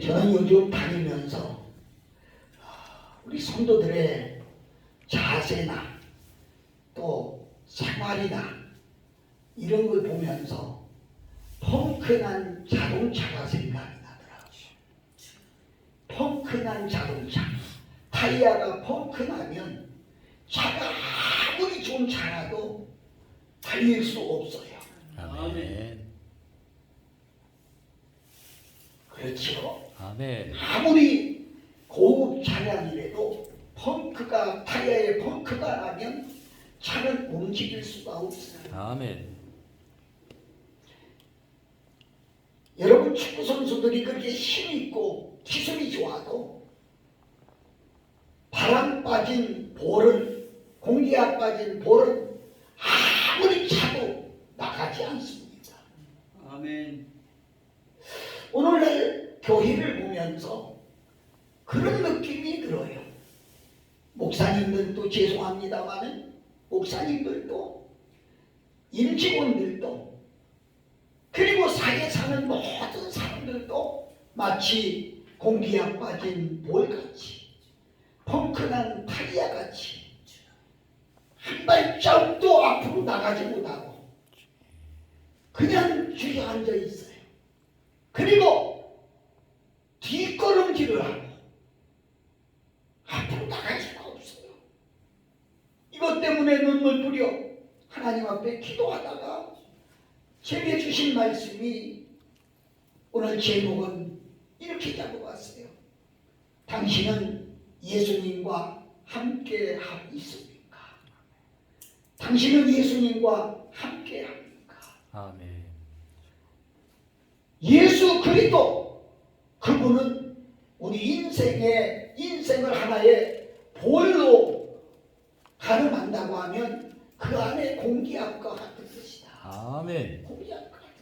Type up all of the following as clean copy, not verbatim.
저는 요즘 다니면서 우리 성도들의 자세나 또 생활이나 이런 걸 보면서 펑크난 자동차가 생각이 나더라고요. 펑크난 자동차. 타이어가 펑크나면 차가 아무리 좋은 차라도 달릴 수 없어요. 아멘. 그렇죠? 아멘. 아무리 고급 차량이라도 타이어에 펑크가 나면 차는 움직일 수가 없어요. 아멘. 여러분 축구 선수들이 그렇게 힘이 있고 기술이 좋아도 바람 빠진 볼은 공기가 빠진 볼은 아무리 차도 나가지 않습니다. 아멘. 오늘날 교회를 보면서 그런 느낌이 들어요. 목사님들도 죄송합니다마는 목사님들도 임직원들도 그리고 사회 사는 모든 사람들도 마치 공기가 빠진 볼같이 펑크난 타이어같이 한 발짝도 앞으로 나가지 못하고 그냥 주저앉아 있어요. 그리고 뒷걸음질을 하고 앞으로 나갈 수가 없어요. 이것 때문에 눈물 뿌려 하나님 앞에 기도하다가 제게 주신 말씀이 오늘 제목은 이렇게 잡아봤어요. 당신은 예수님과 함께 있습니까? 당신은 예수님과 함께 합니까? 아멘. 예수 그리스도 그분은 우리 인생을 하나의 볼로 가늠한다고 하면 그 안에 공기압과 같은 것이다. 아멘. 공기압과 같은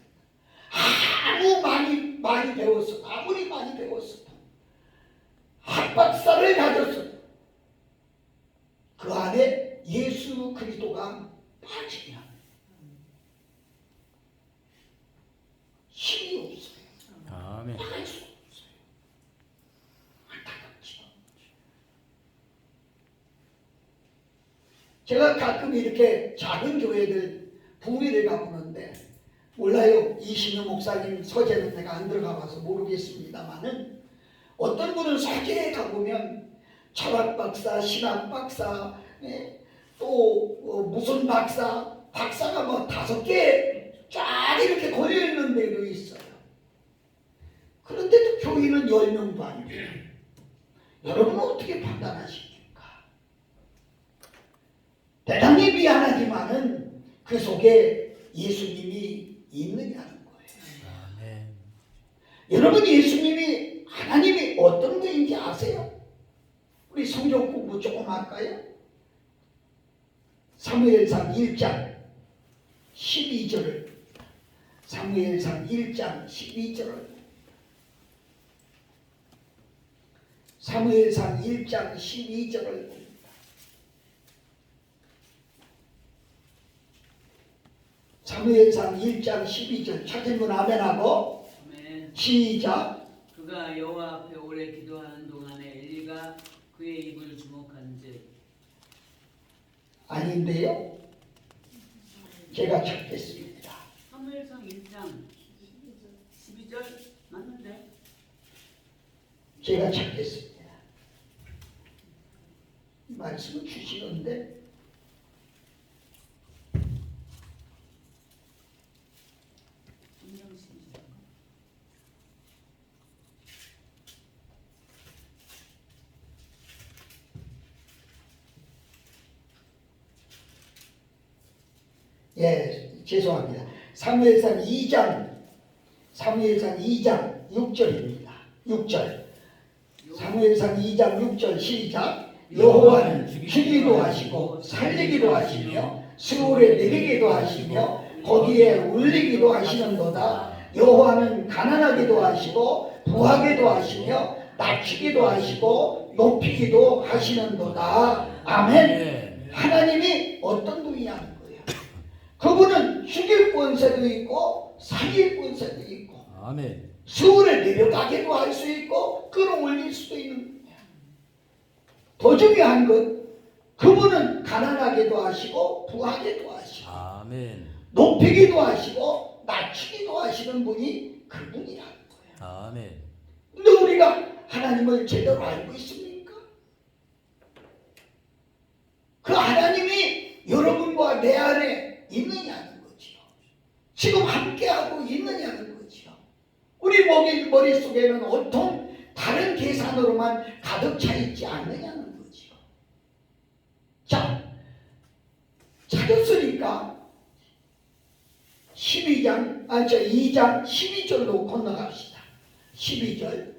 많이 배웠어도 아무리 많이 배웠어도 학박사를 가졌어도 그 안에 예수 그리스도가 빠지면 힘이 없어요. 아멘. 나갈 수 없어요. 안타깝죠. 제가 가끔 이렇게 작은 교회들 부흥회를 가보는데 몰라요. 이신우 목사님 서재는 내가 안 들어가 봐서 모르겠습니다만은 어떤 분은 서재에 가보면 철학 박사, 신학 박사, 또 무슨 박사가 뭐 5개 쫙 이렇게 걸려 있는 데도 있어요. 그런데도 교인은 10명도 아니고 여러분은 어떻게 판단하십니까? 대단히 미안하지만은 그 속에 예수님이 있느냐는 거예요. 아멘. 여러분 예수님이 하나님이 어떤 분인지 아세요? 우리 성경 공부 조금 할까요? 사무엘상 1장 12절을 사무엘상 1장 12절을 사무엘상 1장 12절을 봅니다. 사무엘상 1장 12절 찾은 분 아멘하고 아멘. 시작. 그가 여호와 앞에 오래 기도하는 동안에 엘리가 그의 입을 주목한즉 아닌데요. 제가 찾겠습니다. 사무엘상 1장 12절 맞는데? 제가 찾겠습니다. 말씀을 주시는데 죄송합니다. 사무엘상 2장 6절입니다. 6절. 사무엘상 2장 6절 시작. 여호와는 죽이기도 하시고 살리기도 하시며 스올에 내리기도 하시며 거기에 울리기도 하시는도다. 여호와는 가난하기도 하시고 부하게도 하시며 낮추기도 하시고 높이기도 하시는도다. 아멘. 하나님이 어떤 분이냐는 거예요. 그분은 죽일 권세도 있고 살릴 권세도 있고 아멘. 수월에 내려가게도 할 수 있고 더 중요한 건 그분은 가난하게도 하시고 부하게도 하시고 아멘. 높이기도 하시고 낮추기도 하시는 분이 그분이라는 거예요. 아멘. 근데 우리가 하나님을 제대로 알고 있습니까? 그 하나님이 여러분과 내 안에 있느냐는 거지요. 지금 함께하고 있느냐는 거지요. 우리 머릿속에는 온통 다른 계산으로만 가득 차 있지 않느냐는 거지요. 자, 찾았으니까 2장 12절로 건너갑시다. 12절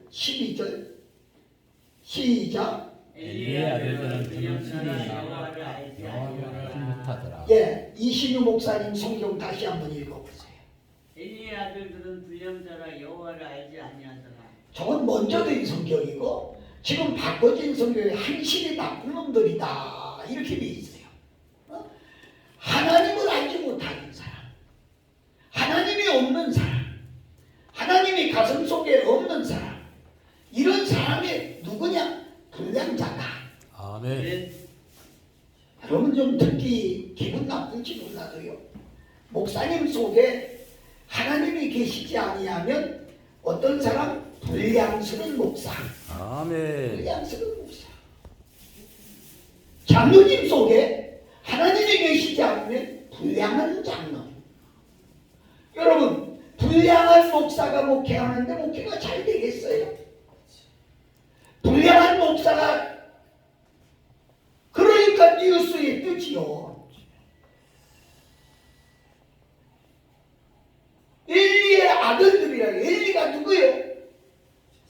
시작. 엘리의 아들들은 불량자라 여호와를 알지 못하더라. 예, 이신유 목사님 성경 다시 한번 읽어보세요. 엘리의 아들들은 불량자라 여호와를 알지 아니하더라. 저건 먼저 된 성경이고 지금 바꿔진 성경에 한실이 나쁜 놈들이다 이렇게 돼 있어요. 하나님을 알지 못하는 사람, 하나님이 없는 사람, 하나님이 가슴 속에 없는 사람, 이런 사람이 누구냐? 불량자다. 아멘. 네. 여러분 좀 듣기 기분 나쁜지 몰라도요. 목사님 속에 하나님이 계시지 아니하면 어떤 사람? 불량스러운 목사. 아멘. 불량스러운 목사. 장로님 속에 하나님이 계시지 않으면 불량한 장로. 여러분 불량한 목사가 목회하는데 목회가 잘 되겠어요? 불량한 목사가 그러니까 뉴스에 뜨지요. 엘리의 아들들이라. 엘리가 누구예요?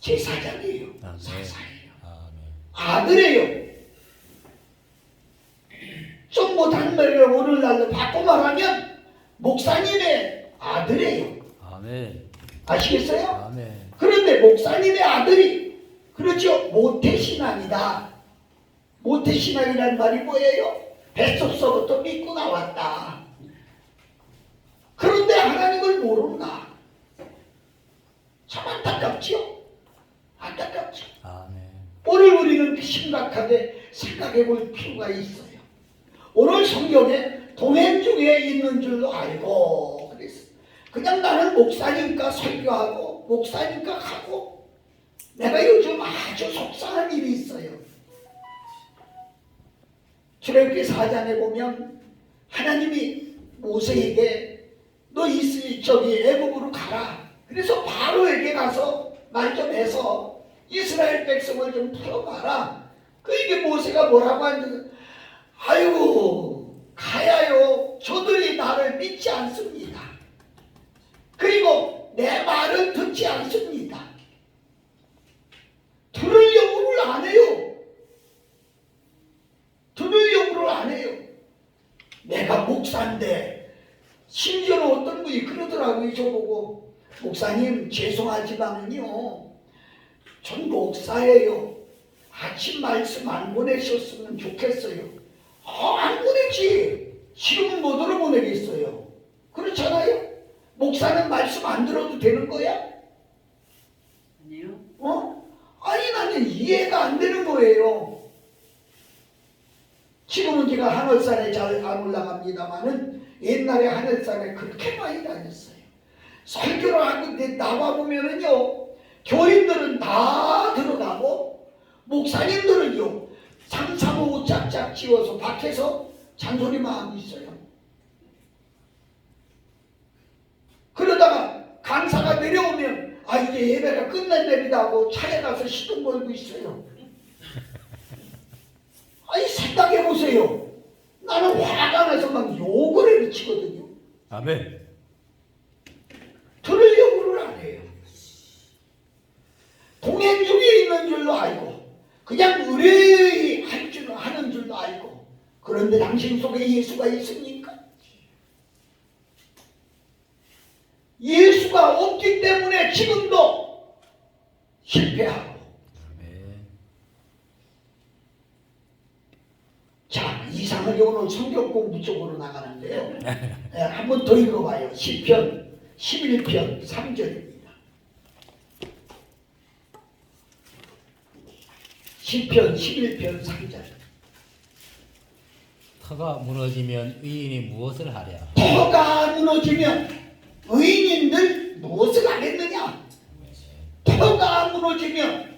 제사장이에요. 아멘. 사사예요. 아멘. 아들이에요. 좀 못하는 말을 오늘날로 바꿔 말하면 목사님의 아들이에요. 아멘. 아시겠어요? 아멘. 그런데 목사님의 아들이 그렇죠. 모태신앙이다. 모태신앙이라는 말이 뭐예요? 뱃속서부터 믿고 나왔다. 그런데 하나님을 모른다. 참 안타깝죠? 안타깝죠? 아멘. 오늘 우리는 심각하게 생각해 볼 필요가 있어요. 오늘 성경에 동행 중에 있는 줄도 알고 그랬어. 그냥 나는 목사니까 설교하고 목사니까 가고. 내가 요즘 아주 속상한 일이 있어요. 출애굽기 4장에 보면 하나님이 모세에게 너 저기 애굽으로 가라. 그래서 바로에게 가서 말 좀 해서 이스라엘 백성을 좀 풀어봐라. 그에게 모세가 뭐라고 하는지 아이고 가야요. 저들이 나를 믿지 않습니다. 그리고 내 말은 듣지 않습니다. 들으려고를 안 해요. 들으려고를 안 해요. 내가 목사인데 심지어는 어떤 분이 그러더라고요. 저보고 목사님 죄송하지만은요 전 목사예요. 아침 말씀 안 보내셨으면 좋겠어요. 안 보냈지. 지금은 못 들어보내겠어요. 그렇잖아요. 목사는 말씀 안 들어도 되는 거야? 아니요. 아니 나는 이해가 안 되는 거예요. 지금은 제가 하늘산에 잘 안 올라갑니다만은 옛날에 하늘산에 그렇게 많이 다녔어요. 설교를 하고 나와 보면은요 교인들은 다 들어가고 목사님들은요 3, 4, 5 짝짝 지워서 밖에서 잔소리만 하고 있어요. 그러다가 강사가 내려오면 이제 예배가 끝난답니다 하고 차에 가서 시동 걸고 있어요. 생각해보세요. 나는 화가 나서 막 욕을 해치거든요. 아멘. 들으려고를 안 해요. 동행 중에 있는 줄도 알고 그냥 의뢰의 하는 줄도 알고. 그런데 당신 속에 예수가 있습니까? 예수가 없기 때문에 지금도 실패하고. 아멘. 자, 이상하게 오늘 성경 공부 쪽으로 나가는데요. 한 번 더 읽어봐요. 시편 11편 3절입니다. 시편 11편 3절. 터가 무너지면 의인이 무엇을 하랴? 터가 무너지면 의인들 무엇을 하겠느냐? 터가 무너지면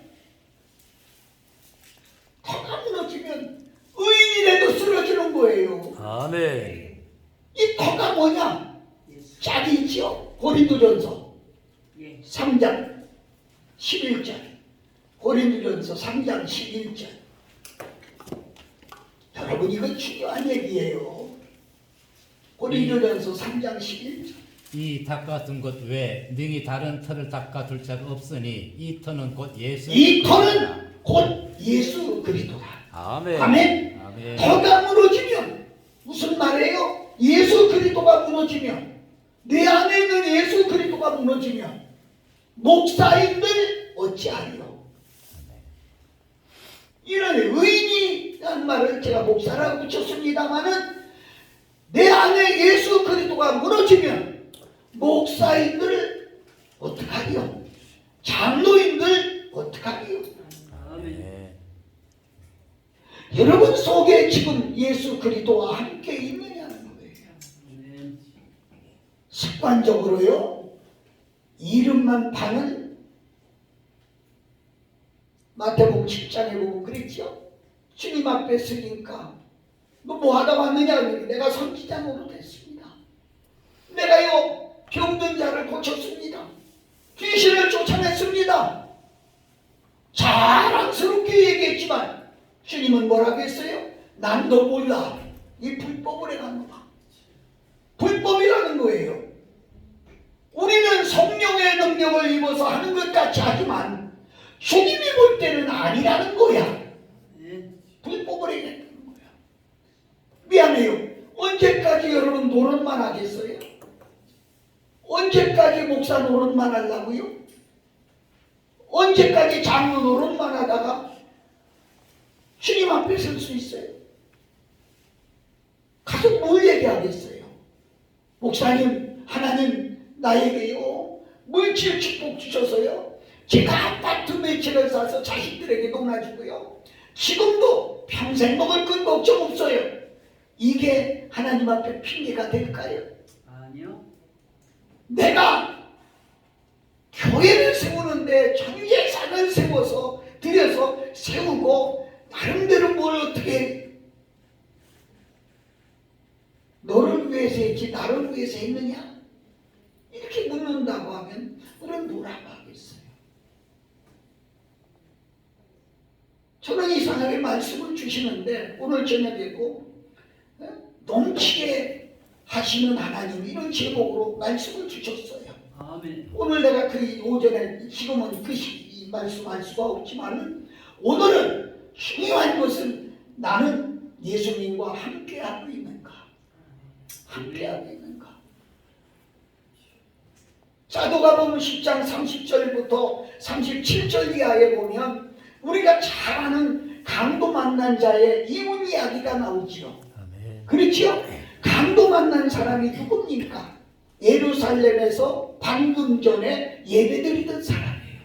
의인이라도 쓰러지는 거예요. 아멘. 이 터가 뭐냐? 예수. 짝이 있죠. 고린도전서 예. 3장 11절. 고린도전서 3장 11절. 여러분 이거 중요한 얘기예요. 고린도전서 3장 11절. 이 닦아둔 것 외에 능히 다른 터를 닦아둘 자가 없으니 이 터는 곧 예수. 이 터는 곧 예수 그리스도다. 아멘. 아멘. 아멘. 터가 무너지면 무슨 말이에요? 예수 그리스도가 무너지면 내 안에 있는 예수 그리스도가 무너지면 목사인들 어찌하리요? 이런 의인이라는 말을 제가 목사라고 붙였습니다마는 내 안에 예수 그리스도가 무너지면 목사인들 어떡하리요? 장로인들 어떡하리요? 아멘. 여러분 속에 지금 예수 그리스도와 함께 있느냐는 거예요. 아멘. 습관적으로요. 이름만 파는 마태복음 7장에 보면 그랬죠. 주님 앞에 서니까 너 뭐 하다 왔느냐? 내가 선지자로 됐습니다. 내가요 병든 자를 고쳤습니다. 귀신을 쫓아냈습니다. 자랑스럽게 얘기했지만 주님은 뭐라고 했어요? 난 너 몰라. 이 불법을 해갔노라. 불법이라는 거예요. 우리는 성령의 능력을 입어서 하는 것 같이 하지만 주님이 볼 때는 아니라는 거야. 네. 불법을 해냈다는 거야. 미안해요. 언제까지 여러분 노릇만 하겠어요? 언제까지 목사 노릇만 하려고요? 언제까지 장로 노릇만 하다가 주님 앞에 설 수 있어요? 가서 뭘 얘기하겠어요? 목사님, 하나님 나에게요 물질 축복 주셔서요 제가 아파트 몇 채를 사서 자식들에게 놀아주고요 지금도 평생 먹을 건 걱정 없어요. 이게 하나님 앞에 핑계가 될까요? 아니요. 내가 교회를 세우는데 전 예산을 세워서 들여서 세우고 나름대로 뭘 어떻게 너를 위해서 했지 나를 위해서 했느냐? 이렇게 묻는다고 하면 우리는 뭐라고 하겠어요? 저는 이상하게 말씀을 주시는데 오늘 저녁에도 넘치게 하시는 하나님 이런 제목으로 말씀을 주셨어요. 아멘. 오늘 내가 그 오전에 지금은 그 말씀할 수가 없지만 오늘은 중요한 것은 나는 예수님과 함께하고 있는가? 함께하고 있는가? 사도가보면 10장 30절부터 37절 이하에 보면 우리가 잘 아는 강도 만난 자의 이혼 이야기가 나오지요. 아멘. 그렇지요? 강도 만난 사람이 누굽니까? 예루살렘에서 방금 전에 예배드리던 사람이에요.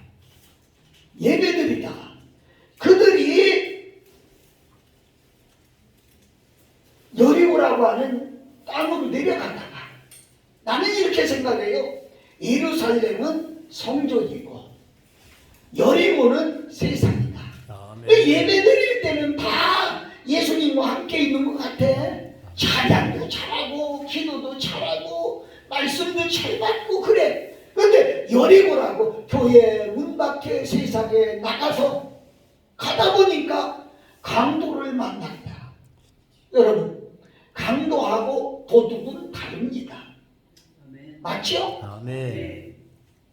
예배드리다가 그들이 여리고라고 하는 땅으로 내려가다가 나는 이렇게 생각해요. 예루살렘은 성전이고 여리고는 세상이다. 아멘. 예배드릴 때는 다 예수님과 함께 있는 것 같아. 찬양도 잘하고 기도도 잘하고 말씀도 잘 받고 그래. 그런데 여리고라고 교회 문 밖에 세상에 나가서 가다 보니까 강도를 만난다. 여러분 강도하고 도둑은 다릅니다. 아멘. 맞죠? 아멘. 네.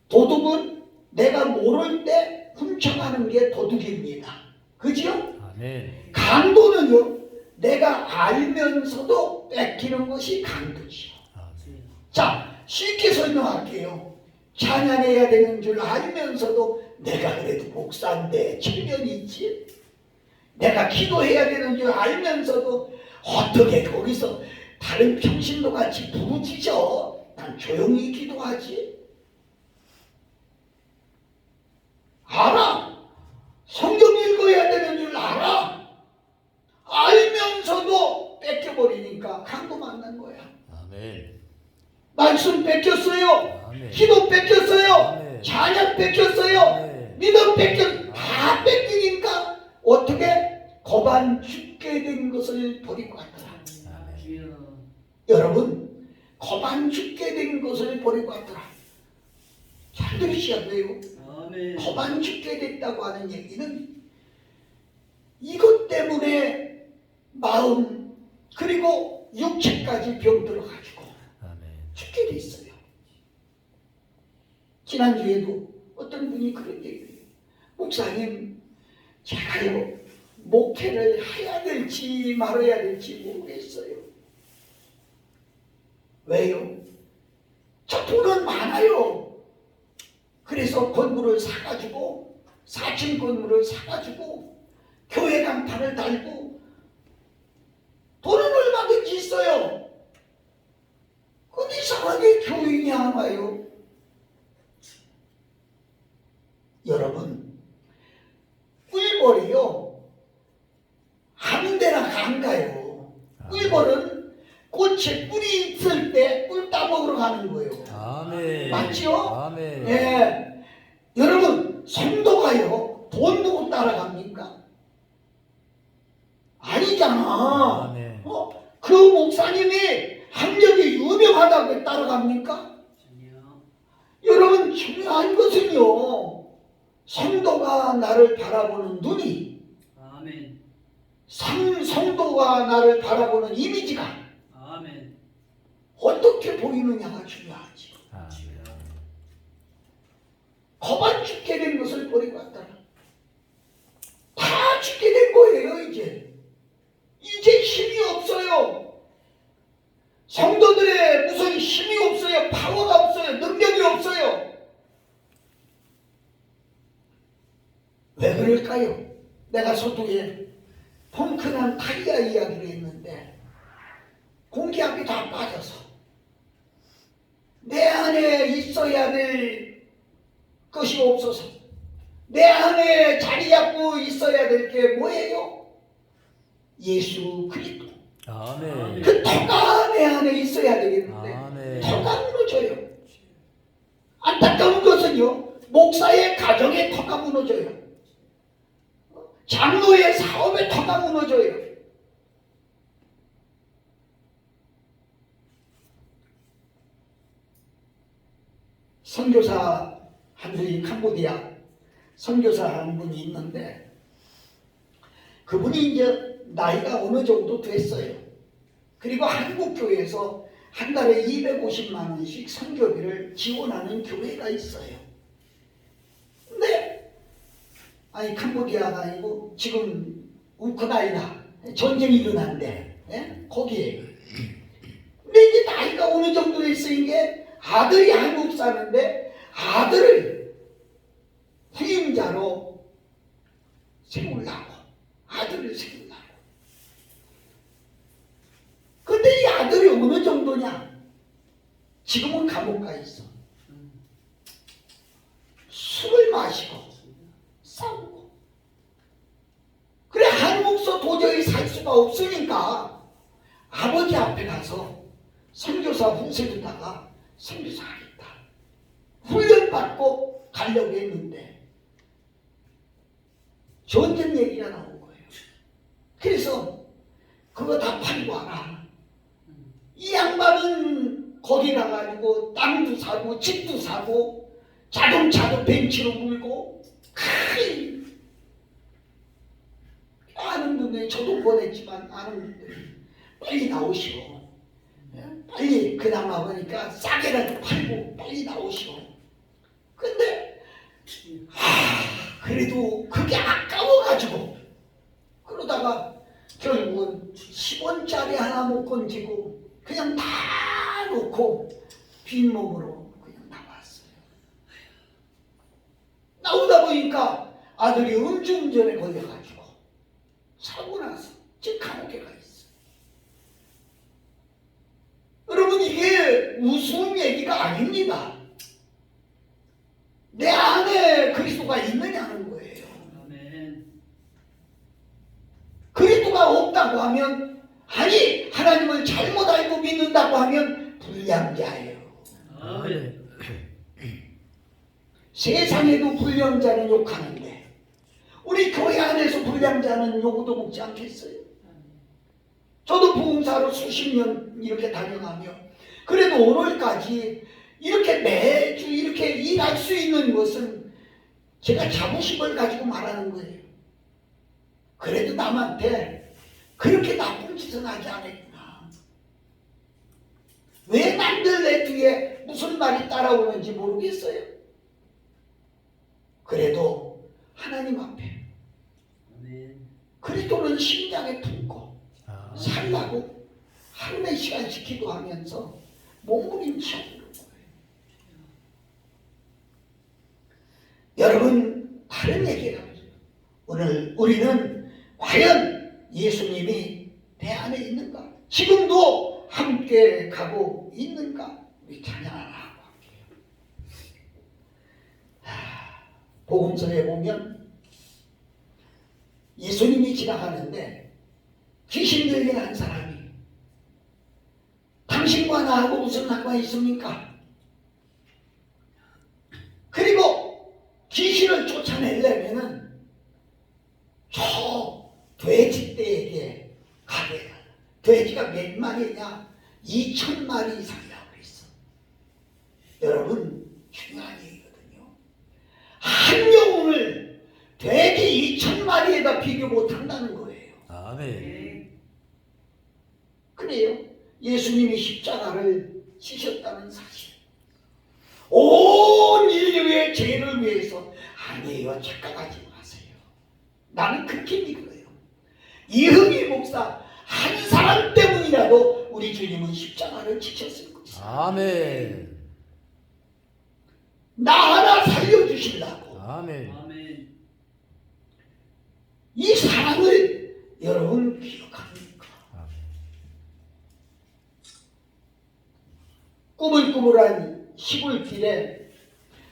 도둑은 내가 모를 때 훔쳐가는 게 도둑입니다. 그죠? 아멘. 강도는요 내가 알면서도 뺏기는 것이 강도지요. 아멘. 자 쉽게 설명할게요. 찬양해야 되는 줄 알면서도 내가 그래도 목사인데 체면이 있지. 내가 기도해야 되는 줄 알면서도 어떻게 거기서 다른 평신도 같이 부르짖어. 난 조용히 기도하지. 알아. 성경 읽어야 되는 줄 말씀 뺏겼어요. 아멘. 기도 뺏겼어요. 아멘. 찬양 뺏겼어요. 아멘. 믿음 다 뺏기니까 어떻게 거반 죽게 된 것을 버리고 왔더라. 주여. 여러분, 거반 죽게 된 것을 버리고 왔더라. 잘 들으셔야 돼요. 아멘. 거반 죽게 됐다고 하는 얘기는 이것 때문에 마음 그리고 육체까지 병들어가지고 아멘. 죽게 돼 있어요. 지난주에도 어떤 분이 그런 얘기를 해요. 목사님, 제가요 목회를 해야 될지 말아야 될지 모르겠어요. 왜요? 저 돈은 많아요. 그래서 건물을 사가지고 4층 건물을 사가지고 교회 간판을 달고 돈은 얼마든지 있어요. 근데 이상하게 교인이 안 와요. 여러분, 꿀벌이요 아무 데나 안 가요. 꿀벌은 꽃에 꿀이 있을 때 꿀 따먹으러 가는 거예요. 아멘. 맞죠? 아멘. 예. 여러분, 성도가요 돈 보고 따라갑니까? 아니잖아. 아멘. 그 목사님이 학력이 유명하다고 따라갑니까? 전혀. 여러분, 중요한 것은요 성도가 나를 바라보는 눈이, 아멘. 성도가 나를 바라보는 이미지가 아멘. 어떻게 보이느냐가 중요하지. 아멘. 거반 죽게 된 것을 버리고 왔더라. 다 죽게 된 거예요. 이제 힘이 없어요. 성도들의 무슨 힘이 없어요. 파워가 없어요. 능력이 없어요. 왜 그럴까요? 내가 소두에 펑크난 타이어 이야기를 했는데 공기압이 다 빠져서 내 안에 있어야 될 것이 없어서 내 안에 자리 잡고 있어야 될 게 뭐예요? 예수 그리스도. 아멘. 그 터가 내 안에 있어야 되겠는데 아멘. 터가 무너져요. 안타까운 것은요 목사의 가정의 터가 무너져요. 장로의 사업의 터가 무너져요. 선교사 한 분이 캄보디아 선교사 한 분이 있는데 그분이 이제 나이가 어느 정도 됐어요. 그리고 한국 교회에서 한 달에 250만 원씩 선교비를 지원하는 교회가 있어요. 근데 아니 캄보디아가 아니고 지금 우크라이나 전쟁이 일어난데 거기에. 근데 이제 나이가 어느 정도 됐으니까 아들이 한국 사는데 아들을 후임자로 세우려고 아들을 세우려고. 근데 이 아들이 어느 정도냐? 지금은 감옥 가 있어. 술을 마시고 싸우고. 그래 한국서 도저히 살 수가 없으니까 아버지 앞에 가서 선교사 훈세주다가 선교사 하겠다. 훈련받고 가려고 했는데 전쟁 얘기가 나온 거예요. 그래서 그거 다 팔고 와라. 이 양반은 거기 가가지고 땅도 사고 집도 사고 자동차도 벤츠로 물고 아는 분들이 저도 보냈지만 아는 분들이 빨리 나오시오. 빨리 그나마 보니까 싸게라도 팔고 빨리 나오시오. 근데 그래도 그게 아까워가지고 그러다가 결국은 10원짜리 하나 못 건지고 그냥 다 놓고 빈몸으로 그냥 나왔어요. 나오다 보니까 아들이 음주운전에 걸려가지고 사고 나서 지금 감옥에 가 있어. 여러분 이게 우스운 얘기가 아닙니다. 내 안에 그리스도가 있느냐는 거예요. 아멘. 그리스도가 없다고 하면 아니 하나님을 잘못 알고 믿는다고 하면 불량자예요. 아멘. 세상에도 불량자는 욕하는데 우리 교회 안에서 불량자는 욕도 먹지 않겠어요? 저도 부흥사로 수십 년 이렇게 다녀가며 그래도 오늘까지 이렇게 매주 이렇게 일할 수 있는 것은 제가 자부심을 가지고 말하는 거예요. 그래도 남한테 그렇게 나쁜 짓은 하지 않았구나. 왜 남들 내 뒤에 무슨 말이 따라오는지 모르겠어요. 그래도 하나님 앞에 아멘. 그리스도는 심장에 품고 아, 살라고 하루 몇 시간씩 기도하면서 몸부림치는 거예요. 여러분 다른 얘기를 하죠. 오늘 우리는 과연 예수님이 내 안에 있는가? 지금도 함께 가고 있는가? 우리 찬양 하나 하고 할게요. 복음서에 보면 예수님이 지나가는데 귀신 들린 한 사람이 당신과 나하고 무슨 상관이 있습니까? 그리고 귀신을 쫓아내려면은 저 돼지떼에게 가게 해야 돼지가 몇 마리냐? 2,000마리 이상이라고 그랬어. 여러분 중요한 얘기거든요. 한 영혼을 돼지 2,000마리에다 비교 못한다는 거예요. 아멘. 그래요. 예수님이 십자가를 지셨다는 사실. 온 인류의 죄를 위해서 아니에요. 착각하지 마세요. 나는 그렇게 믿어요. 이흥희 목사 한 사람 때문이라도 우리 주님은 십자가를 지셨을 것이다. 아멘. 나 하나 살려주시려고. 아멘. 아멘. 이 사랑을 여러분 기억합니까? 꾸물꾸물한 시골길에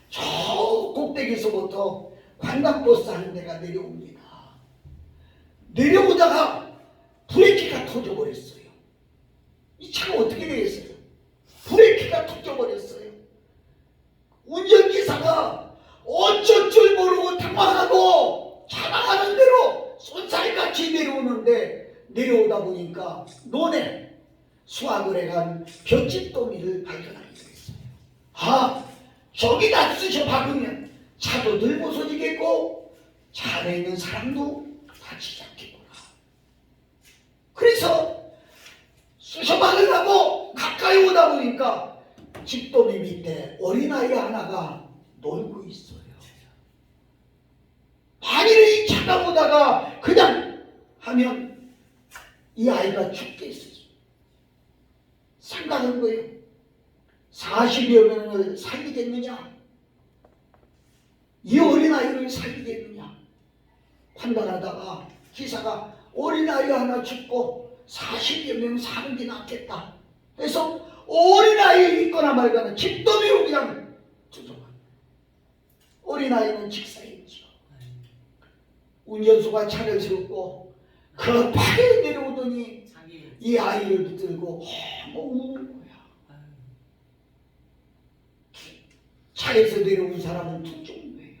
저 꼭대기서부터 관광버스 하는 데가 내려옵니다. 내려오다가 브레이크가 터져버렸어요. 이 차가 어떻게 되겠어요? 브레이크가 터져버렸어요. 운전기사가 어쩔 줄 모르고 당황하고 차가 가는 대로 쏜살같이 내려오는데 내려오다 보니까 논에 수확을 해간 볏짚도미를 발견하게 됐어요. 아, 저기다 쑤셔 박으면 차도 늘 부서지겠고 차 안에 있는 사람도 다치지 않겠구나. 그래서 쑤셔 박으려고 가까이 오다 보니까 집도미 밑에 어린아이 하나가 놀고 있어요. 만일에 이 차가 오다가 그냥 하면 이 아이가 죽겠어요. 생각한 거예요. 40여 명을 살리겠느냐? 이 어린아이를 살리겠느냐? 판단하다가 기사가 어린아이 하나 죽고 40여 명 사는 게 낫겠다. 그래서 어린아이 있거나 말거나 집더미로 그냥 주저가. 어린아이는 직사했죠. 운전수가 차를 세웠고 급하게 내려오더니 자기 이 아이를 붙들고 우는 거야. 차에서 내려온 사람은 툭 죽은 거예요.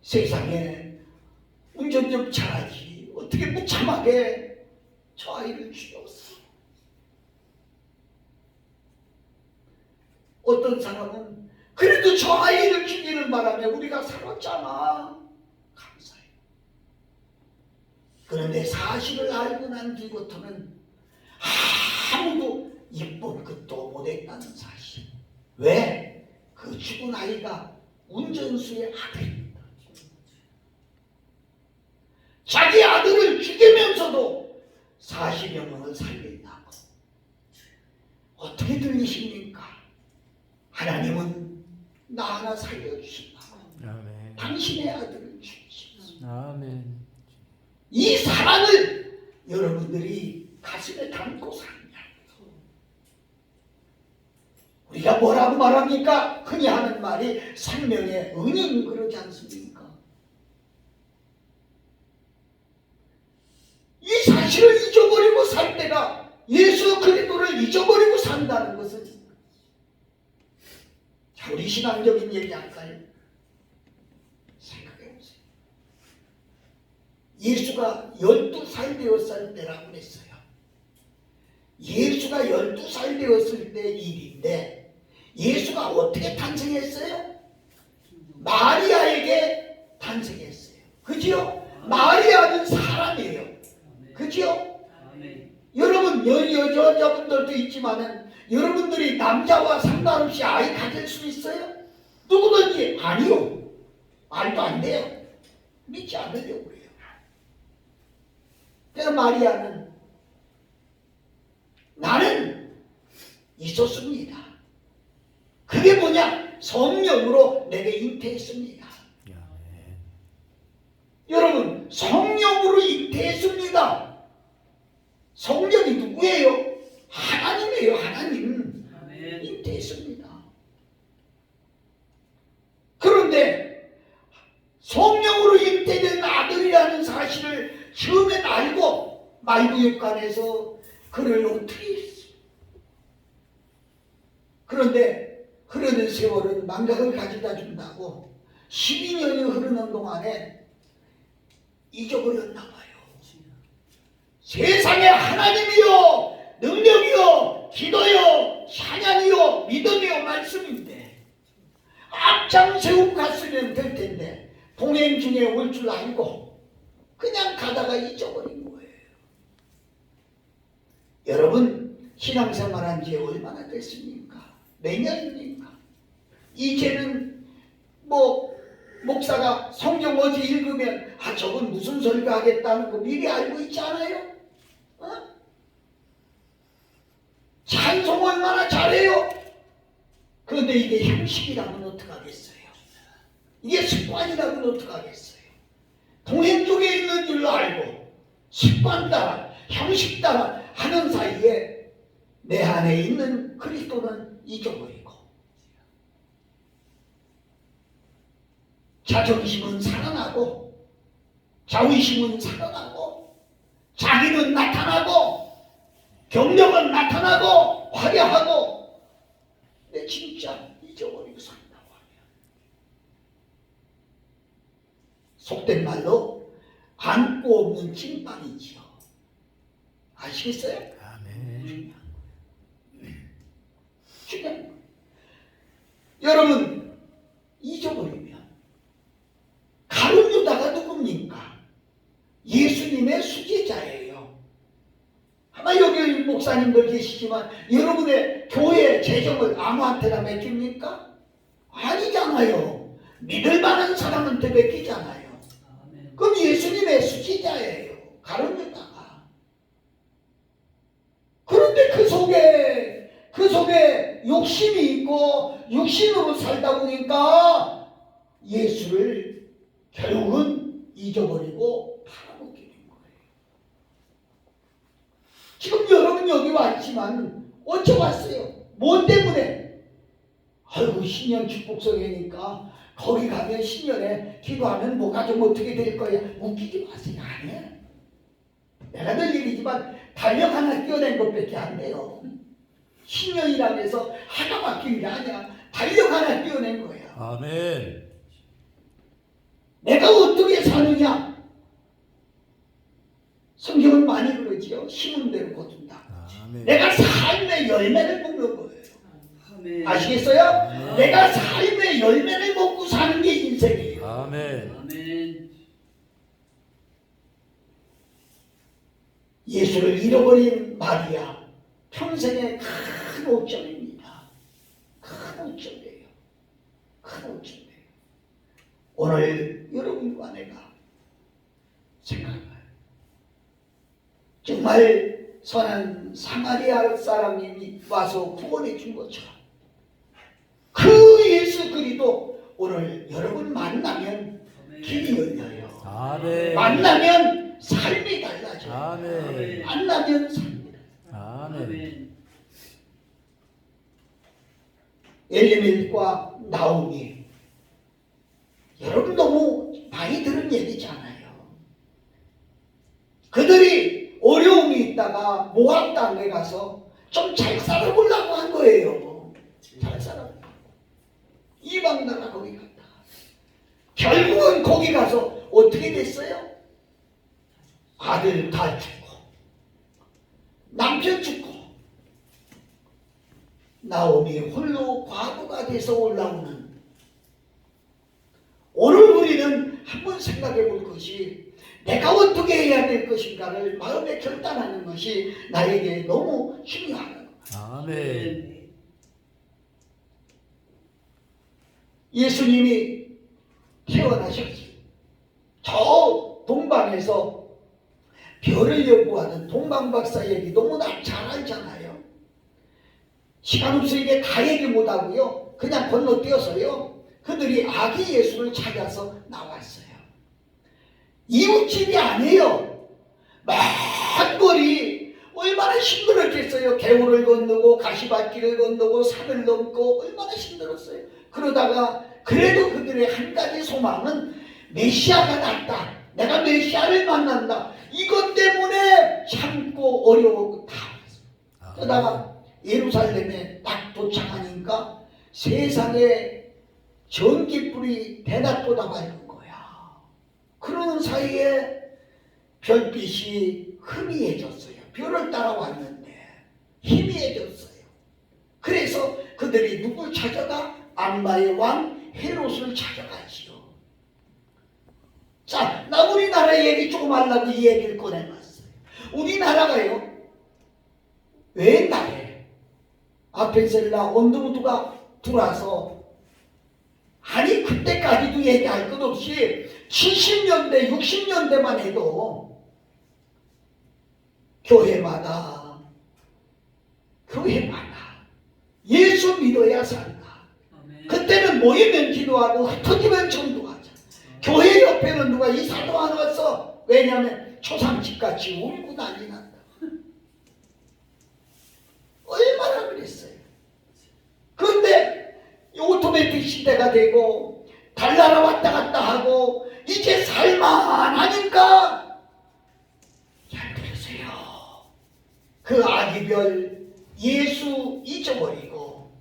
세상에 운전 좀 잘하지 어떻게 무참하게 저 아이를 죽였어. 어떤 사람은 그래도 저 아이를 죽이는 바람에 우리가 살았잖아. 감사해요. 그런데 사실을 알고 난 뒤부터는 아무도 이쁜 것도 못했다는 사실. 왜? 그 죽은 아이가 운전수의 아들입니다. 자기 아들을 죽이면서도 40여 명을 살린다고. 어떻게 들리십니까? 하나님은 나 하나 살려주신다고. 아멘. 당신의 아들을 죽이셨습니다. 아멘. 이 사랑을 여러분들이 가슴에 담고 사느냐. 우리가 뭐라고 말합니까? 흔히 하는 말이 생명의 은인 그러지 않습니까? 이 사실을 잊어버리고 살 때가 예수 그리스도를 잊어버리고 산다는 것은 아무리 신앙적인 얘기 할까요? 생각해보세요. 예수가 12살 되었을 때라고 했어요. 예수가 12살 되었을 때 일인데 예수가 어떻게 탄생했어요? 마리아에게 탄생했어요. 그죠? 마리아는 사람이에요. 그죠? 아멘. 여러분 여자분들도 있지만은 여러분들이 남자와 상관없이 아이 가질 수 있어요? 누구든지 아니요. 말도 안 돼요. 믿지 않으려고 그래요. 그래서 마리아는 나는 있었습니다. 그게 뭐냐? 성령으로 내게 잉태했습니다. 여러분 성령으로 잉태했습니다. 성령이 누구예요? 하나님이에요. 하나님. 아멘. 잉태했습니다. 그런데 성령으로 잉태된 아들이라는 사실을 처음엔 알고 말구육간에서 그를 어떻게 했어요? 그런데 흐르는 세월은 망각을 가져다 준다고 12년이 흐르는 동안에 잊어버렸나 봐요. 세상에 하나님이요, 능력이요, 기도요, 찬양이요, 믿음이요 말씀인데 앞장 세우고 갔으면 될 텐데 동행 중에 올 줄 알고 그냥 가다가 잊어버린 거예요. 여러분 신앙생활한 지 얼마나 됐습니까? 몇 년입니까? 이제는 목사가 성경 어제 읽으면 저건 무슨 소리가 하겠다는 거 미리 알고 있지 않아요? 찬송 얼마나 잘해요? 그런데 이게 형식이라면 어떡하겠어요? 이게 습관이라면 어떡하겠어요? 동행 중에 있는 줄 알고 습관 따라 형식 따라 하는 사이에 내 안에 있는 그리스도는 잊어버리고 자존심은 살아나고 자의심은 살아나고 자기는 나타나고 경력은 나타나고 화려하고 내 진짜 잊어버리고 산다고 하면 속된 말로 안고 없는 찐빵이지요. 아시겠어요? 아멘. 중요한 거예요. 여러분 잊어버리면 가룟 유다가 누굽니까? 예수님의 수제자예요. 아마 여기 목사님들 계시지만 여러분의 교회 재정을 아무한테나 맡깁니까? 아니잖아요. 믿을 만한 사람한테 맡기잖아요. 아멘. 그럼 예수님의 수제자예요. 가룟 유다가. 그런데 그 속에 욕심이 있고 육신으로 살다 보니까 예수를 결국은 잊어버리고 팔아먹게 된 거예요. 지금 여러분 여기 왔지만 어째 왔어요? 뭐 때문에? 아이고 신년 축복성회니까 거기 가면 신년에 기도하면 뭐가 좀 어떻게 될 거야? 웃기지 마세요. 아니야. 내가 늘 얘기지만 달력 하나 띄어낸 것밖에 안 돼요. 신년이라고 해서 하나 바뀐 게 아니야. 달력 하나 띄어낸 거야. 아멘. 내가 어떻게 사느냐? 성경은 많이 그러지요. 심은 대로 거둔다. 아멘. 내가 삶의 열매를 먹는 거예요. 아멘. 아시겠어요? 아멘. 내가 삶의 열매를 먹고 사는 게 인생이에요. 아멘. 아멘. 예수를 잃어버린 마리아 평생의 큰 오점입니다. 큰 오점이에요. 큰 오점이에요. 오늘 여러분과 내가 생각해봐요. 정말 선한 사마리아 사람이 와서 구원해 준 것처럼 그 예수 그리스도 오늘 여러분 만나면 길이 열려요. 아멘. 만나면 삶이 달라져요. 아멘. 만나면 삶이 달라져요. 아멘. 아멘. 엘리멜과 나오미 여러분 너무 많이 들은 얘기잖아요. 그들이 어려움이 있다가 모압 땅에 가서 좀 잘 살아보려고 한 거예요. 잘 살아보려고. 이방 나라 거기 갔다. 결국은 거기 가서 어떻게 됐어요? 아들 다 죽고 남편 죽고 나오미 홀로 과부가 돼서 올라오는. 오늘 우리는 한번 생각해 볼 것이 내가 어떻게 해야 될 것인가를 마음에 결단하는 것이 나에게 너무 중요하다. 아멘. 예수님이 태어나셨지. 저 동방에서 별을 연구하는 동방박사 얘기 너무나 잘 알잖아요. 시간 없으니까 다 얘기 못하고요. 그냥 건너뛰어서요. 그들이 아기 예수를 찾아서 나왔어요. 이웃집이 아니에요. 먼 거리 얼마나 힘들었겠어요. 개울을 건너고 가시밭길을 건너고 산을 넘고 얼마나 힘들었어요. 그러다가 그래도 그들의 한 가지 소망은 메시아가 났다. 내가 메시아를 만난다. 이것 때문에 참고 어려워 다 왔어요. 그러다가 예루살렘에 딱 도착하니까 세상에 전기불이 대낮보다 밝은 거야. 그러는 사이에 별빛이 희미해졌어요. 별을 따라왔는데 희미해졌어요. 그래서 그들이 누굴 찾아가? 악마의 왕 헤롯을 찾아가지요. 자, 나 우리나라 얘기 조금 하려고 이 얘기를 꺼내놨어요. 우리나라가요, 옛날에 아펜셀라 원더우드가 들어와서, 아니 그때까지도 얘기할 것 없이 70년대 60년대만 해도 교회마다 예수 믿어야 산다. 그때는 모이면 기도하고 흩어지면 전도하자. 교회 옆에는 누가 이사도 안 왔어. 왜냐하면 초상집같이 울고 난리 난다. 얼마나 그랬어요. 그런데 오토매틱 시대가 되고 달나라 왔다 갔다 하고 이제 살만하니까 잘 들으세요. 그 아기별 예수 잊어버리고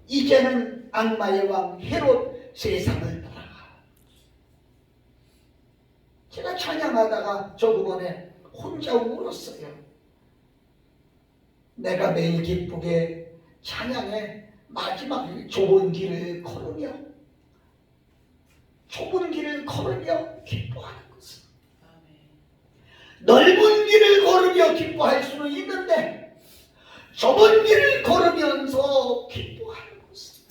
이제는 악마의 왕 헤롯 세상을 따라가. 제가 찬양하다가 저 그번에 혼자 울었어요. 내가 매일 기쁘게 찬양의 마지막 좁은 길을 걸으며 기뻐하는 것은, 넓은 길을 걸으며 기뻐할 수는 있는데 좁은 길을 걸으면서 기뻐하는 것은,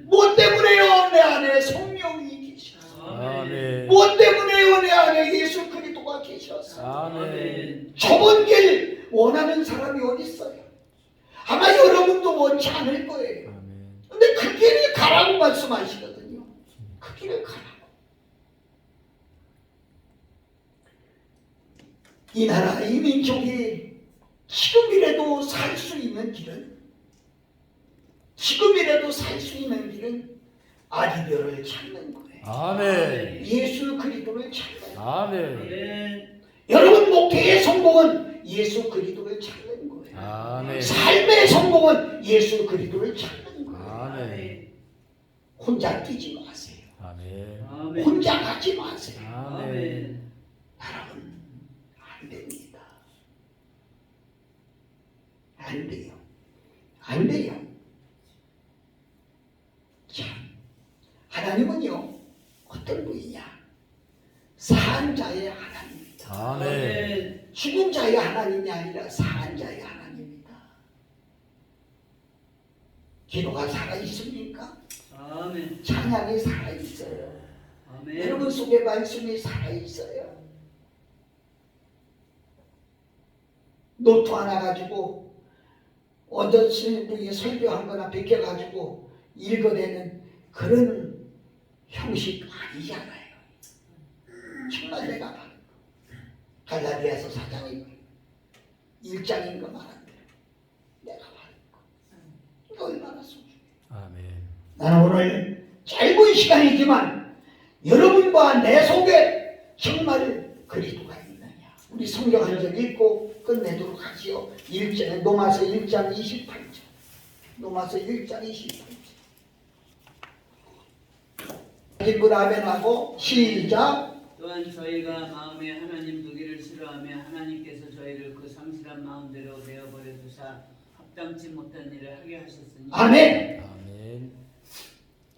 무엇 때문에요? 내 안에 성령이 계셔서. 아멘. 무엇 때문에요? 내 안에 예수 그리스도가 계셔서. 아멘. 좁은 길 원하는 사람이 어디 있어요? 아마 여러분도 원치 않을 거예요. 아멘. 근데 그 길을 가라고 말씀하시거든요. 그 길을 가라고. 이 나라, 이 민족이 지금이라도 살 수 있는 길은, 아기별을 찾는 거예요. 아멘. 예수 그리스도를 찾는 거예요. 아멘. 여러분 목회의 성공은 예수 그리스도를 찾는 거예요. 아멘. 삶의 성공은 예수 그리스도를 찾는 거예요. 아멘. 혼자 뛰지 마세요. 아멘. 혼자 가지 마세요. 아멘. 여러분, 안 됩니다. 안 돼요. 안 돼요. 참, 하나님은요, 어떤 분이냐? 산 자의 하나님입니다. 아멘. 죽은 자의 하나님이 아니라 산 자의 하나님입니다. 기도가 살아있습니까? 찬양이 살아있어요. 여러분 속에 말씀이 살아있어요. 노트 하나 가지고 어떤 분이 설교한 거나 베껴가지고 읽어내는 그런 형식 아니잖아요. 정말 내가 바른 거. 갈라디아서 4장이 1장인 거 말한 대로 내가 바른 거. 이거 얼마나 소중해. 아멘. 나는 오늘 짧은 시간이지만 여러분과 내 속에 정말 그리스도가 있느냐. 우리 성경 한 절 읽고 끝내도록 하지요. 1장, 로마서 1장 28절. 로마서 1장 28절. 기쁜 아멘하고 시작. 또한 저희가 마음에 하나님 두기를 싫어하며 하나님께서 저희를 그 상실한 마음대로 내어버려 두사 합당치 못한 일을 하게 하셨으니 아멘. 아멘.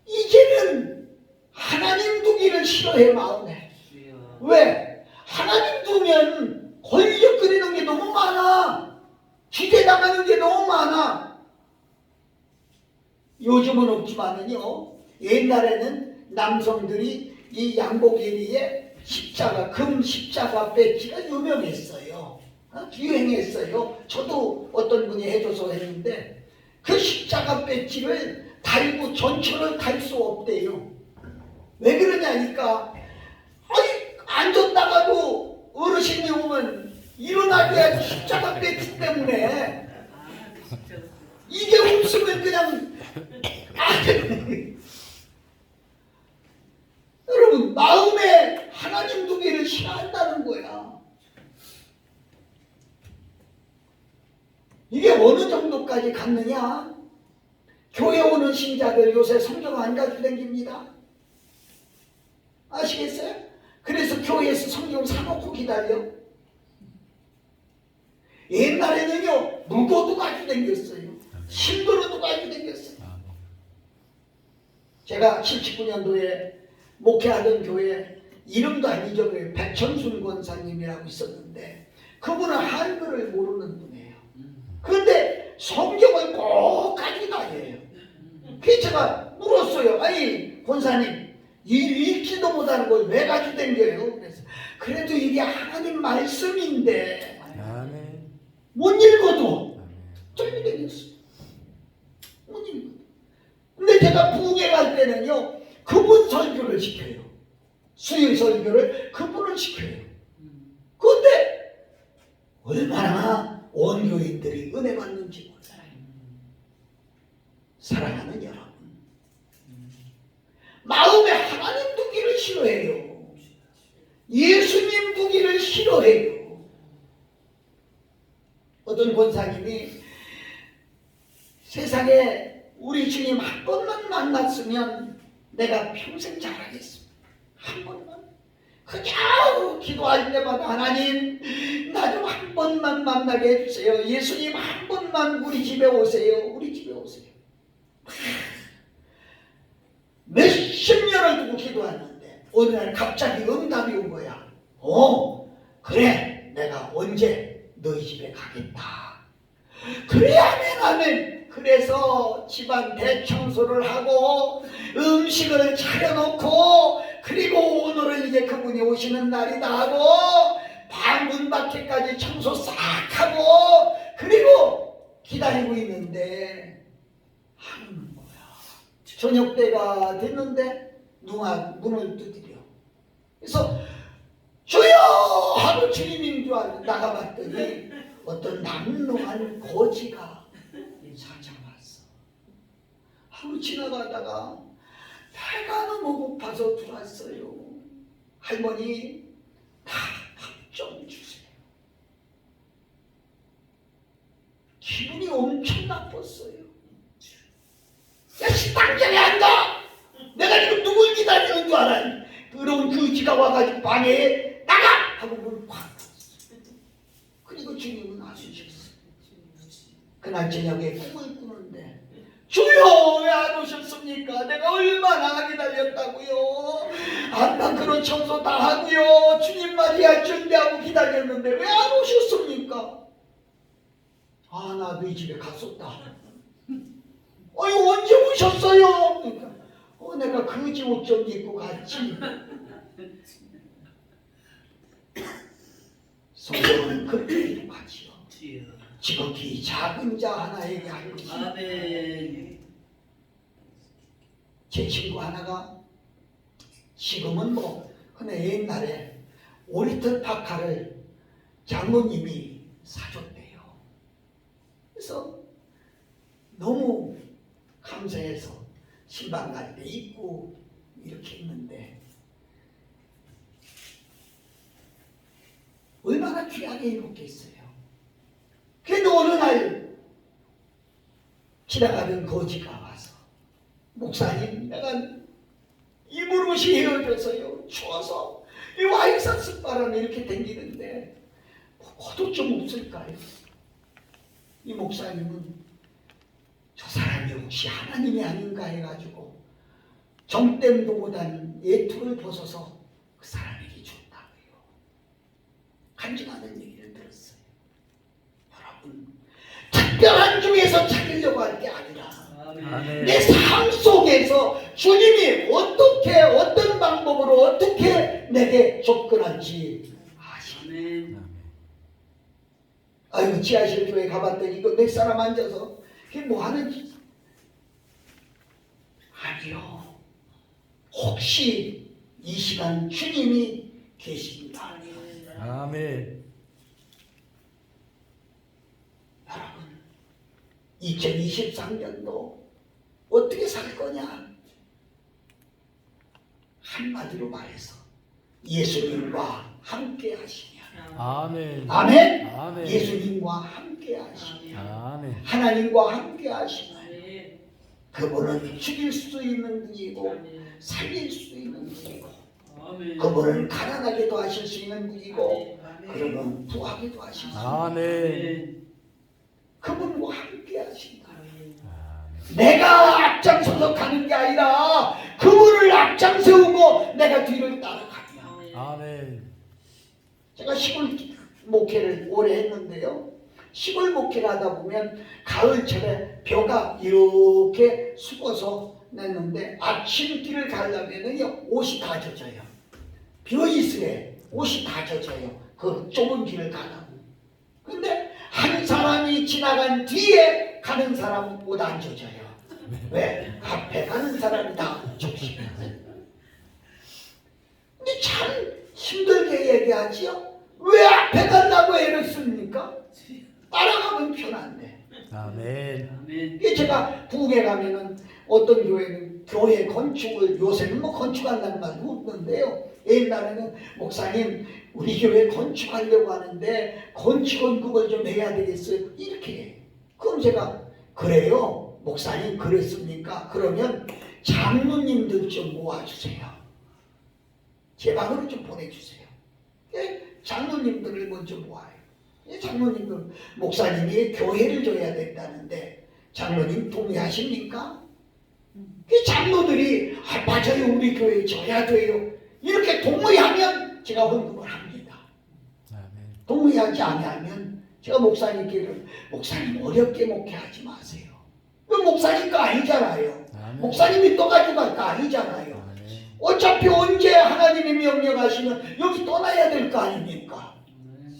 이제는 하나님 두기를 싫어해 마음에. 주여. 왜? 하나님 두면 권력거리는 게 너무 많아. 기대당하는 게 너무 많아. 요즘은 없지만은요, 옛날에는 남성들이 이 양복에리에 십자가, 금 십자가 배지가 유명했어요. 유행했어요. 저도 어떤 분이 해줘서 했는데 그 십자가 배지를 달고 전철을 탈 수 없대요. 왜 그러냐니까, 아니 앉았다가도 어르신이 오면 일어나게 하지 십자가 배지 때문에. 진짜 이게 없으면 그냥 여러분, 마음에 하나님 두기를 싫어한다는 거야. 이게 어느 정도까지 갔느냐? 교회 오는 신자들 요새 성경 안 가지고 다닙니다. 아시겠어요? 그래서 교회에서 성경 사놓고 기다려. 옛날에는요, 무거도 가지고 다녔어요. 신도로도 가지고 다녔어요. 제가 79년도에 목회하던 교회 이름도 안 잊어버려요. 백천순 권사님이라고 있었는데 그분은 한글을 모르는 분이에요. 그런데 성경을 꼭 가지고 다녀요. 그래서 제가 물었어요. 아니 권사님, 읽지도 못하는 걸 왜 가지고 다녀요? 그래서 그래도 이게 하나님 말씀인데 못 읽어도 쫄리 다녔어요. 못 읽어도. 근데 제가 부흥회 갈 때는요, 그분 설교를 시켜요. 수요 설교를 그분을 시켜요. 그런데 얼마나 원교인들이 은혜 받는지 몰라요. 사랑하는 여러분, 마음에 하나님 두기를 싫어해요. 예수님 두기를 싫어해요. 어떤 권사님이 세상에 우리 주님 한 번만 만났으면 내가 평생 잘하겠습니다. 한 번만. 그냥 기도할 때마다 하나님, 나 좀 한 번만 만나게 해주세요. 예수님 한 번만 우리 집에 오세요. 우리 집에 오세요. 몇십 년을 두고 기도하는데 어느 날 갑자기 응답이 온 거야. 그래, 내가 언제 너희 집에 가겠다. 그래, 아멘 아멘. 그래서 집안 대청소를 하고 음식을 차려놓고, 그리고 오늘은 이제 그분이 오시는 날이다 하고 방문 밖에까지 청소 싹 하고 그리고 기다리고 있는데 하는 거야. 저녁 때가 됐는데 문을 두드려. 그래서 주여 하고 주님인 줄 알고 나가봤더니 어떤 남루한 거지가 찾아왔어. 하루 지나가다가 배가 너무 고파서 들어왔어요. 할머니, 밥 좀 주세요. 기분이 엄청 나빴어요. 야, 식당장에 앉아! 내가 지금 누굴 기다리는 줄 알아? 그런 그지가 와가지고 방에 나가! 하고 문을 콱 닫았어요. 그리고 주님은 아수셨어요. 그날 저녁에 꿈을 꾸는데, 주여 왜 안 오셨습니까? 내가 얼마나 기다렸다고요. 안방그런 청소 다 하고요, 주님 맞이할 준비하고 기다렸는데 왜 안 오셨습니까? 아, 나 너희 집에 갔었다. 이거 언제 오셨어요? 그러니까 내가 거지 옷 좀 입고 갔지. 성경은 그렇게 기록하지요. 지극히 작은 자 하나에게 하였지. 아멘. 제 친구 하나가 지금은 근데 옛날에 오리털 파카를 장모님이 사줬대요. 그래서 너무 감사해서 신방 갈 때 입고 이렇게 했는데 얼마나 귀하게 입었겠어요. 그래도 어느 날 지나가던 거지가 와서, 목사님, 내가 이 무릇이 헤어져서요 추워서 이 와이셔츠 바람에 이렇게 댕기는데 그것도 좀 없을까요? 이 목사님은 저 사람이 혹시 하나님이 아닌가 해가지고 정땜도보다는 예투를 벗어서 그 사람에게 줬다고요. 간증하는 얘기를 들었어요. 여러분, 특별한 중에서 찾으려고 할 게 아니라 아멘. 내 삶 속에서 주님이 어떻게 어떤 방법으로 어떻게 내게 접근할지 아시네. 아멘. 아이고 지하실 교회 가봤더니 이거 몇 사람 앉아서 이게 뭐 하는지 아니요. 혹시 이 시간 주님이 계십니다. 아멘. 여러분 2023년도 어떻게 살 거냐? 한마디로 말해서 예수님과 함께 하시냐. 아멘. 아멘. 아멘. 예수님과 함께 하시냐. 아멘. 하나님과 함께 하시냐. 아멘. 그분은 죽일 수 있는 분이고 아멘. 살릴 수 있는 분이고 아멘. 그분은 가난하게도 하실 수 있는 분이고 아멘. 그러면 부하게도 하실 수 있는 아멘. 그분과 함께 하신다. 아멘. 내가 앞장서서 가는 게 아니라 그분을 앞장세우고 내가 뒤를 따라가며 아멘. 제가 시골 목회를 오래 했는데요. 시골 목회를 하다 보면 가을철에 벼가 이렇게 숙어서 냈는데 아침길을 가려면은요 옷이 다 젖어요. 벼이슬에 옷이 다 젖어요. 그 좁은 길을 가다. 근데 한 사람이 지나간 뒤에 가는 사람은 옷 안 젖어요. 왜? 앞에 가는 사람이 다 젖어요. 근데 참 힘들게 얘기하지요. 왜 앞에 간다고 애를 씁니까? 따라가면 편한데. 아멘. 아멘. 이게 제가 북에 가면은 어떤 교회는 교회 건축을 요새는 뭐 건축한다는 말도 없는데요. 옛날에는 목사님 우리 교회 건축하려고 하는데 건축원금을 좀 해야 되겠어요. 이렇게 해요. 그럼 제가 그래요. 목사님 그랬습니까? 그러면 장로님들 좀 모아주세요. 제 방으로 좀 보내주세요. 장로님들을 먼저 모아요. 장로님들 목사님이 교회를 줘야 된다는데 장로님 동의하십니까? 장로들이 맞아요 우리 교회 줘야 돼요 이렇게 동의하면 제가 헌금을 합니다. 아멘. 동의하지 않으면 제가 목사님께 목사님 어렵게 목회하지 마세요. 그 목사님 거 아니잖아요. 아멘. 목사님이 떠가지고 갈 거 아니잖아요. 아멘. 어차피 언제 하나님이 명령하시면 여기 떠나야 될 거 아닙니까?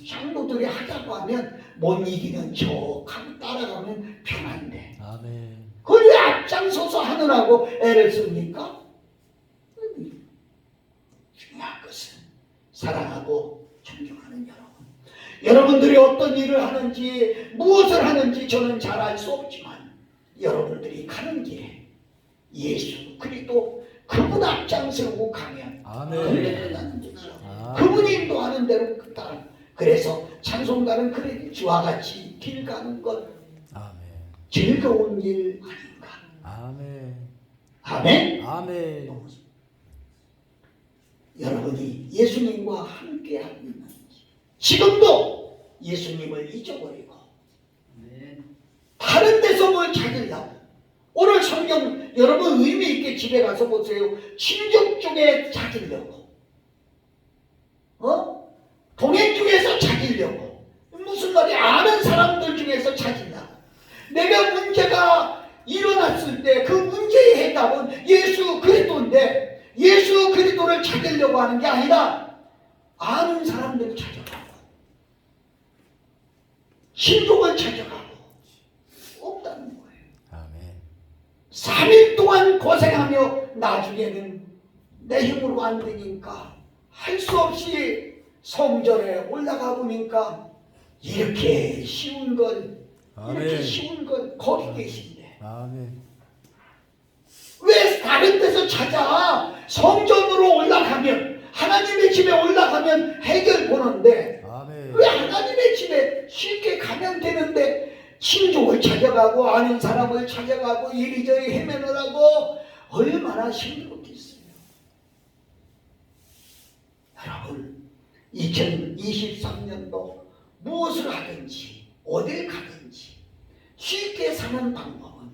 장로들이 하자고 하면 못 이기는 척 하고 따라가면 편한데 아멘. 그걸 왜 앞장서서 하느라고 애를 씁니까? 중요한 것은 사랑하고 존경하는 여러분들이 어떤 일을 하는지 무엇을 하는지 저는 잘 알 수 없지만 여러분들이 가는 길에 예수 그리스도 그분 앞장서고 가면 아멘. 끝나는 거죠. 아멘. 그분이 인도하는 대로 따라. 그래서 찬송가는 그래 주와 같이 길 가는 것 아멘. 즐거운 일 아닌가. 아멘. 아멘. 아멘. 여러분이 예수님과 함께 하고 있는지 지금도 예수님을 잊어버리고 아멘. 다른 데서 뭘 찾으려고 오늘 성경 여러분 의미 있게 집에 가서 보세요. 친족 쪽에 찾으려고 동행 중에서 찾으려고 무슨 말이 아는 사람들 중에서 찾으려고 내가 문제가 일어났을 때 그 문제의 해답은 예수 그리스도인데 예수 그리스도를 찾으려고 하는 게 아니라 아는 사람들을 찾아가고 친족을 찾아가고 없다는 거예요. 아멘. 3일 동안 고생하며 나중에는 내 힘으로 안 되니까 할 수 없이 성전에 올라가 보니까 이렇게 쉬운 건 이렇게 아멘. 쉬운 건 거기 계신데 아멘. 왜 다른 데서 찾아? 성전으로 올라가면 하나님의 집에 올라가면 해결 보는데 아멘. 왜 하나님의 집에 쉽게 가면 되는데 친족을 찾아가고 아는 사람을 찾아가고 이리저리 헤매느라고 얼마나 힘들었겠어요. 여러분 2023년도 무엇을 하든지 어딜 가든지 쉽게 사는 방법은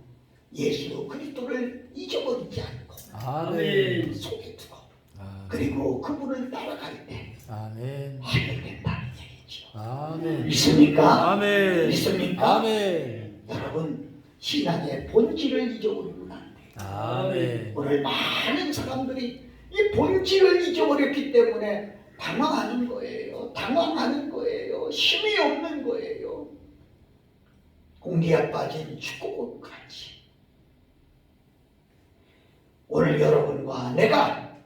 예수 그리스도를 잊어버리지 않고 아멘. 속에 두고 아멘. 그리고 그분을 따라갈 때 아멘. 하게 된다는 얘기죠. 아멘. 믿습니까? 아멘. 믿습니까? 아멘. 여러분 신앙의 본질을 잊어버리면 안 돼요. 아멘. 오늘 많은 사람들이 이 본질을 잊어버렸기 때문에 당황하는 거예요. 당황하는 거예요. 힘이 없는 거예요. 공기에 빠진 축구공 같이. 오늘 여러분과 내가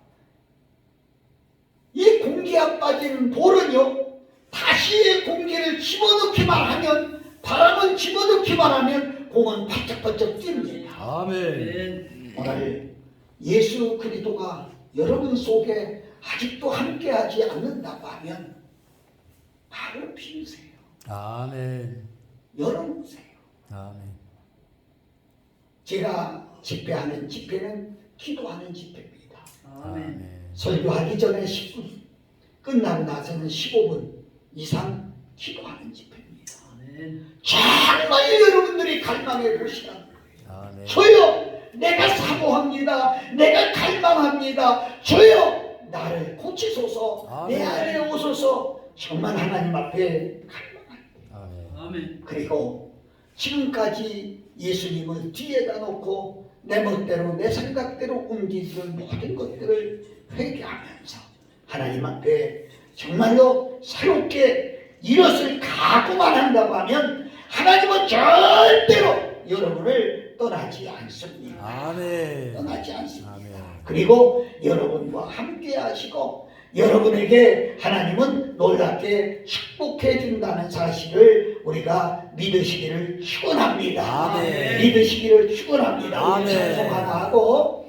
이 공기에 빠진 볼은요, 다시 공기를 집어넣기만 하면, 바람을 집어넣기만 하면 공은 바짝바짝 뜁니다. 아멘. 오늘 예수 그리스도가 여러분 속에 아직도 함께하지 않는다고 하면 바로 비우세요. 아멘. 열어놓으세요. 아멘. 제가 집회하는 집회는 기도하는 집회입니다. 아멘. 설교하기 전에 10분, 끝나고 나서는 15분 이상 기도하는 집회입니다. 아멘. 정말 여러분들이 갈망해 보시라는 거예요. 아멘. 저요, 내가 사모합니다. 내가 갈망합니다. 저요, 나를 고치소서. 내 안에 오소서. 정말 하나님 앞에 갈망합니다. 아멘. 아멘. 그리고 지금까지 예수님을 뒤에다 놓고 내 멋대로 내 생각대로 움직이는 모든 것들을 회개하면서 하나님 앞에 정말로 새롭게 이것을 각오만 한다고 하면 하나님은 절대로 여러분을 떠나지 않습니다. 아멘. 떠나지 않습니다. 아멘. 그리고 여러분과 함께 하시고 여러분에게 하나님은 놀랍게 축복해 준다는 사실을 우리가 믿으시기를 축원합니다. 아멘. 믿으시기를 축원합니다. 아멘. 찬송 하나 하고